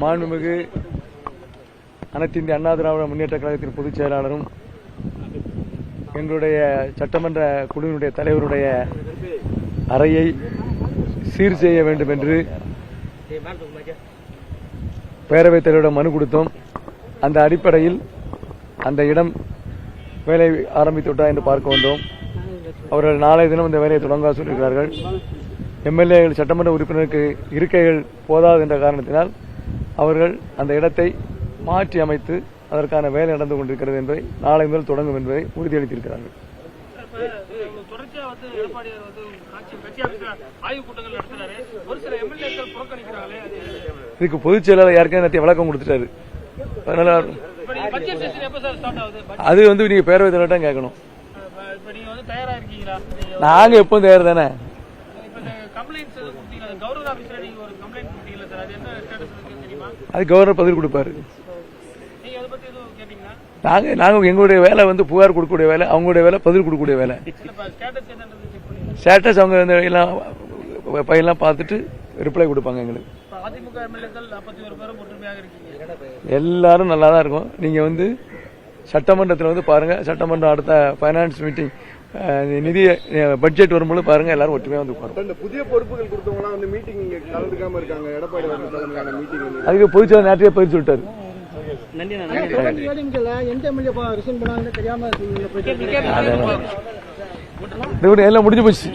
மாண்புமிகு அனைத்து இந்திய அண்ணா திராவிட முன்னேற்ற கழகத்தின் பொதுச் செயலாளரும் எங்களுடைய சட்டமன்ற குழுவினுடைய தலைவருடைய அறையை சீர் செய்ய வேண்டும் என்று பேரவைத் தலைவரிடம் மனு கொடுத்தோம். அந்த அடிப்படையில் அந்த இடம் வேலை ஆரம்பித்து விட்டா என்று பார்க்க வந்தோம். அவர்கள் நாளைய தினம் இந்த வேலையை தொடங்க சொல்லியிருக்கிறார்கள். எம்எல்ஏகள் சட்டமன்ற உறுப்பினருக்கு இருக்கைகள் போதாது என்ற காரணத்தினால் அவர்கள் அந்த இடத்தை மாற்றி அமைத்து அதற்கான வேலை நடந்து கொண்டிருக்கிறது என்பதை நாளை முதல் தொடங்கும் என்பதை உறுதியளித்திருக்கிறார்கள். இதுக்கு பொதுச் செயலாளர் ஏற்கனவே விளக்கம் கொடுத்துட்டாரு. அதனால அது நீங்க பேரவைத் தலைவர்கிட்ட கேட்கணும். நாங்க எப்பவும் தயார் தானே. அது கவர்னர் பதில் கொடுப்பாரு. நாங்க எங்களுடைய வேலை புகார் கொடுக்கக்கூடிய வேலை, அவங்களுடைய வேலை பதில் கொடுக்கக்கூடிய வேலை. ஸ்டேட்டஸ் அவங்க பையெல்லாம் பார்த்துட்டு ரிப்ளை கொடுப்பாங்க எங்களுக்கு. எல்லாரும் நல்லா தான் இருக்கும். நீங்க சட்டமன்றத்தில் பாருங்க. சட்டமன்றம் அடுத்த பைனான்ஸ் மீட்டிங் நிதி பட்ஜெட் வரும்போது பாருங்க, எல்லாரும் ஒற்றுமையா உட்காரும். புதிய பொறுப்புகள் கொடுத்தவங்க மீட்டிங் கலந்துக்காம இருக்காங்க. எடப்பாடி மீட்டிங் அதுக்கு பொதுச்செயலாளர் நேற்றைய பயிற்சி விட்டாரு. எல்லாம் முடிஞ்சு போச்சு.